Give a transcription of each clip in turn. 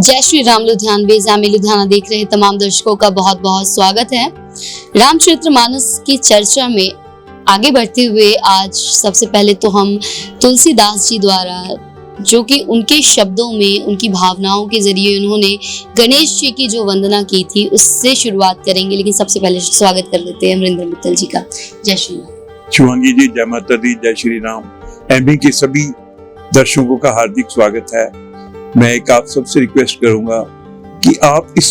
जय श्री राम लुधियानवी एग्जाम लुधियाना देख रहे तमाम दर्शकों का बहुत बहुत स्वागत है। रामचरितमानस की चर्चा में आगे बढ़ते हुए आज सबसे पहले तो हम तुलसीदास जी द्वारा जो कि उनके शब्दों में उनकी भावनाओं के जरिए उन्होंने गणेश जी की जो वंदना की थी उससे शुरुआत करेंगे। लेकिन सबसे पहले स्वागत कर लेते हैं अमरिंदर मित्तल जी का। जय श्री राम। शिवांगी जी, जय माता दी, जय श्री राम। एमबी के सभी दर्शकों का हार्दिक स्वागत है। मैं एक आप सबसे रिक्वेस्ट करूंगा कि आप इस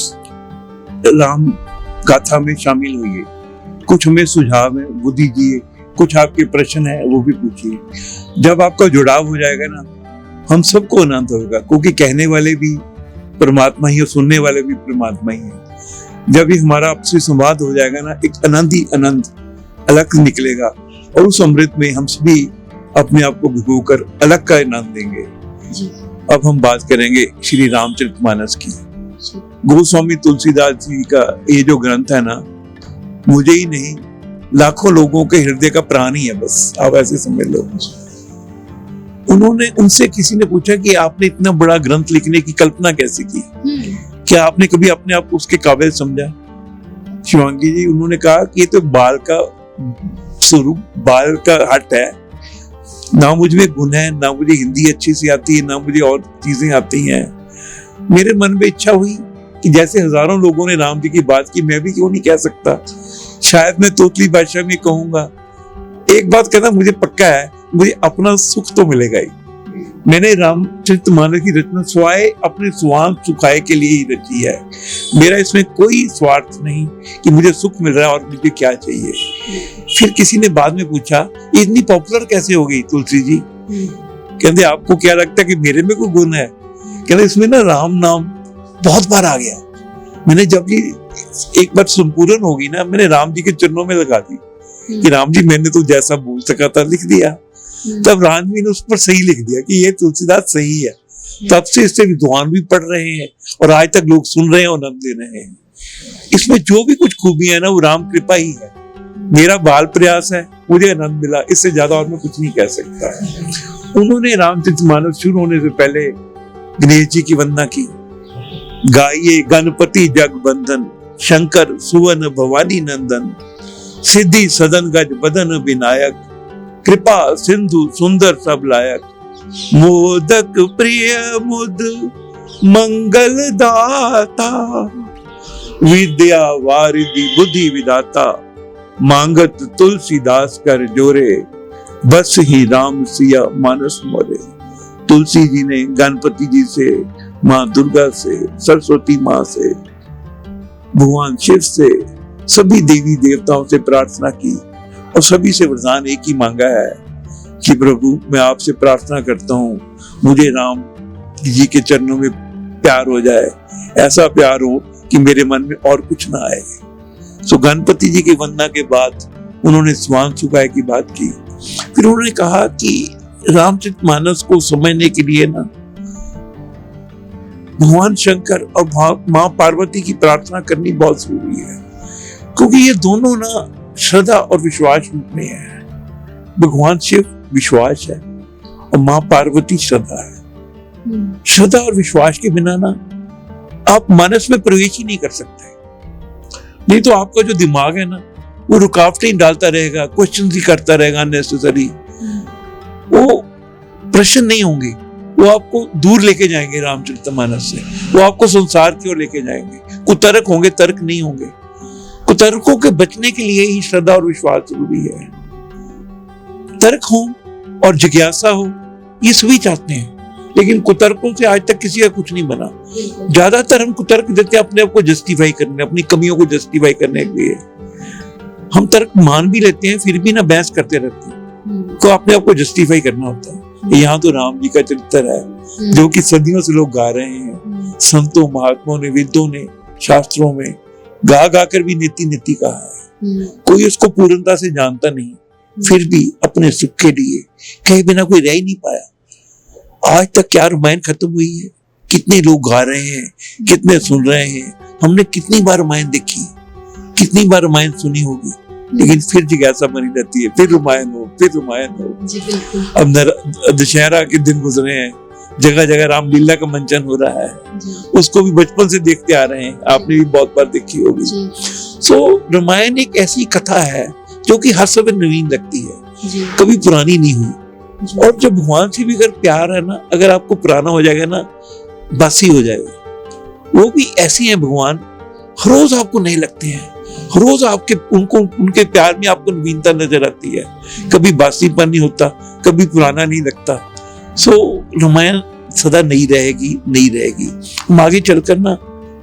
राम गाथा में शामिल होइए, कुछ हमें सुझाव है वो दीजिए, कुछ आपके प्रश्न है वो भी पूछिए। जब आपका जुड़ाव हो जाएगा ना, हम सबको आनंद होगा, क्योंकि कहने वाले भी परमात्मा ही और सुनने वाले भी परमात्मा ही है। जब ये हमारा आपसी संवाद हो जाएगा ना, एक आनंद ही आनंद अलग निकलेगा और उस अमृत में हम सभी अपने आप को भिगोकर अलग का आनंद देंगे जी। अब हम बात करेंगे श्री रामचरितमानस की। गोस्वामी तुलसीदास जी का ये जो ग्रंथ है ना, मुझे ही नहीं लाखों लोगों के हृदय का प्राण ही है, बस आप ऐसे समझ लो। उनसे किसी ने पूछा कि आपने इतना बड़ा ग्रंथ लिखने की कल्पना कैसे की, क्या आपने कभी अपने आप को उसके काबिल समझा? शिवांगी जी, उन्होंने कहा कि ये तो बाल का स्वरूप, बाल का हट है, ना मुझ में गुण है, ना मुझे हिंदी अच्छी सी आती है, ना मुझे और चीजें आती हैं। मेरे मन में इच्छा हुई कि जैसे हजारों लोगों ने राम जी की बात की, मैं भी क्यों नहीं कह सकता। शायद मैं तोतली भाषा में कहूंगा, एक बात कहना मुझे पक्का है, मुझे अपना सुख तो मिलेगा ही। मैंने रामचरितमानस की रचना स्वाय अपने स्वांग सुखाए के लिए ही रची है। मेरा इसमें कोई स्वार्थ नहीं कि मुझे सुख मिल रहा है और मुझे क्या चाहिए। फिर किसी ने बाद में पूछा, इतनी पॉपुलर कैसे हो गई तुलसी जी? कहते आपको क्या लगता है कि मेरे में कोई गुण है? कहते इसमें ना राम नाम बहुत बार आ गया। मैंने जब ये एक बार संपूर्ण होगी ना, मैंने राम जी के चरणों में लगा दी कि राम जी मैंने तो जैसा बोल सका था लिख दिया। तब राम जी ने उस पर सही लिख दिया कि ये तुलसीदास सही है। तब से इससे विद्वान भी पढ़ रहे हैं और आज तक लोग सुन रहे हैं और आनंद ले रहे हैं। इसमें जो भी कुछ खूबियां है ना, वो राम कृपा ही है। मेरा बाल प्रयास है, मुझे आनंद मिला, इससे ज्यादा और मैं कुछ नहीं कह सकता। उन्होंने रामचरितमानस शुरू होने से पहले गणेश जी की वंदना की। गाइए गणपति जग बंधन, शंकर सुवन भवानी नंदन, सिद्धि सदन गज बदन विनायक, कृपा सिंधु सुंदर सब लायक, मोदक प्रिय मुद मंगल दाता, विद्या वारिधि बुद्धि विदाता, मांगत तुलसीदास कर जोरे, बस ही राम सिया मानस मोरे। तुलसी जी ने गणपति जी से, माँ दुर्गा से, सरस्वती माँ से, भगवान शिव से, सभी देवी देवताओं से प्रार्थना की और सभी से वरदान एक ही मांगा है कि प्रभु मैं आपसे प्रार्थना करता हूँ, मुझे राम जी के चरणों में प्यार हो जाए, ऐसा प्यार हो कि मेरे मन में और कुछ ना आए। तो गणपति जी की वंदना के बाद उन्होंने स्वांग सुखाए की बात की। फिर उन्होंने कहा कि रामचरितमानस को समझने के लिए ना भगवान शंकर और माँ पार्वती की प्रार्थना करनी बहुत जरूरी है, क्योंकि ये दोनों ना श्रद्धा और विश्वास रूप में है। भगवान शिव विश्वास है और माँ पार्वती श्रद्धा है। श्रद्धा और विश्वास के बिना ना आप मानस में प्रवेश ही नहीं कर सकते। नहीं तो आपका जो दिमाग है ना, वो रुकावटें डालता रहेगा, क्वेश्चन ही करता रहेगा अननेसेसरी। वो प्रश्न नहीं होंगे, वो आपको दूर लेके जाएंगे रामचरितमानस से, वो आपको संसार की ओर लेके जाएंगे। कुतर्क होंगे, तर्क नहीं होंगे। कुतर्कों के बचने के लिए ही श्रद्धा और विश्वास जरूरी है। तर्क हो और जिज्ञासा हो, ये सभी चाहते हैं, लेकिन कुतर्कों से आज तक किसी का कुछ नहीं बना। ज्यादातर हम कुतर्क देते हैं अपने आप को जस्टिफाई करने, अपनी कमियों को जस्टिफाई करने के लिए। हम तर्क मान भी लेते हैं, फिर भी ना बहस करते रहते हैं, तो अपने आप को जस्टिफाई करना होता है। यहाँ तो राम जी का चरित्र है जो कि सदियों से लोग गा रहे हैं। संतों महात्माओं ने, वेदों ने, शास्त्रों में गा गा कर भी नीति नीति कहा है। कोई उसको पूर्णता से जानता नहीं, फिर भी अपने सुख के लिए कहे बिना कोई रह ही नहीं पाया। आज तक क्या रामायण खत्म हुई है? कितने लोग गा रहे हैं, कितने सुन रहे हैं। हमने कितनी बार रामायण देखी, कितनी बार रामायण सुनी होगी, लेकिन फिर जिज्ञासा बनी रहती है, फिर रामायण हो, फिर रामायण हो। अब दशहरा के दिन गुजरे हैं, जगह जगह रामलीला का मंचन हो रहा है, जी, उसको भी बचपन से देखते आ रहे हैं, आपने भी बहुत बार देखी होगी। जी, सो रामायण एक ऐसी कथा है जो कि हर समय नवीन लगती है, जी, कभी पुरानी नहीं हुई। जी, और जब भगवान से भी अगर प्यार है ना, अगर आपको पुराना हो जाएगा ना, बासी हो जाएगा। वो भी ऐसी हैं भगवान, हर रोज आपको नहीं लगते हैं, हर रोज आपके उनके प्यार में आपको नवीनता नजर आती है, कभी बासीपन नहीं होता, कभी पुराना नहीं लगता। सो रामायण सदा नई रहेगी, नई रहेगी। हम आगे चलकर ना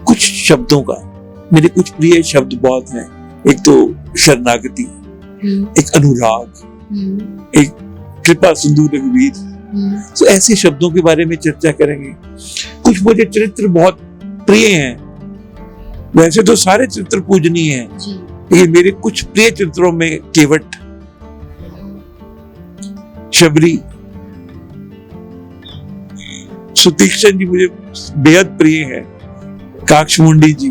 कुछ शब्दों का, मेरे कुछ प्रिय शब्द बहुत हैं। एक तो शरणागति, एक अनुराग, एक कृपा सिंधु रघुवीर। तो ऐसे शब्दों के बारे में चर्चा करेंगे। कुछ मुझे चरित्र बहुत प्रिय हैं, वैसे तो सारे चरित्र पूजनीय हैं, लेकिन मेरे कुछ प्रिय चरित्रों में केवट, शबरी, सुतीक्षण जी मुझे बेहद प्रिय हैं, काक्षमुंडी जी,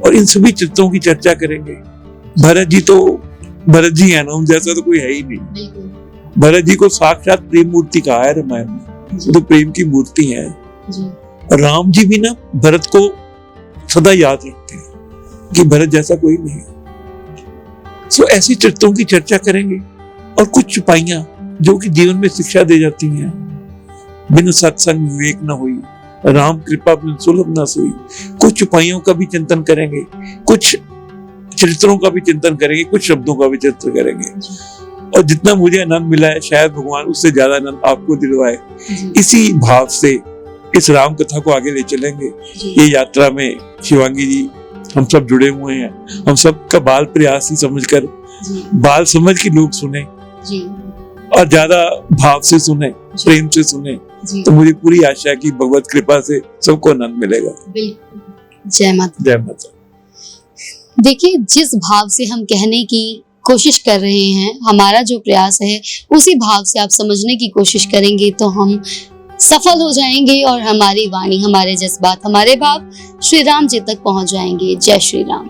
और इन सभी चित्रों की चर्चा करेंगे। भरत जी जी है ना, उन जैसा तो कोई है ही नहीं। भरत जी को साक्षात प्रेम मूर्ति कहा है रामायण में, वो तो प्रेम की मूर्ति है। और राम जी भी ना भरत को सदा याद रखते हैं कि भरत जैसा कोई नहीं। सो ऐसी चरित्रों की चर्चा करेंगे। और कुछ चुपाइयां जो कि जीवन में शिक्षा दे जाती हैं। बिन सत्संग विवेक न हुई, राम कृपा बिन सुलभ न सोई। कुछ चुपाइयों का भी चिंतन करेंगे, कुछ चरित्रों का भी चिंतन करेंगे, कुछ शब्दों का भी चिंतन करेंगे। और जितना मुझे आनंद मिला है, शायद भगवान उससे ज्यादा आनंद आपको दिलवाए। इसी भाव से इस राम कथा को आगे ले चलेंगे। ये यात्रा में शिवांगी जी, हम सब जुड़े हुए हैं। हम सब का बाल प्रयास ही समझकर, बाल समझ के लोग सुने और ज्यादा भाव से सुने, प्रेम से सुने, तो मुझे पूरी आशा है कि भगवत कृपा से सबको आनंद मिलेगा। जय माता। जय माता। देखिए, जिस भाव से हम कहने की कोशिश कर रहे हैं, हमारा जो प्रयास है, उसी भाव से आप समझने की कोशिश करेंगे तो हम सफल हो जाएंगे और हमारी वाणी, हमारे जज्बात, हमारे भाव श्री राम जी तक पहुंच जाएंगे। जय श्री राम।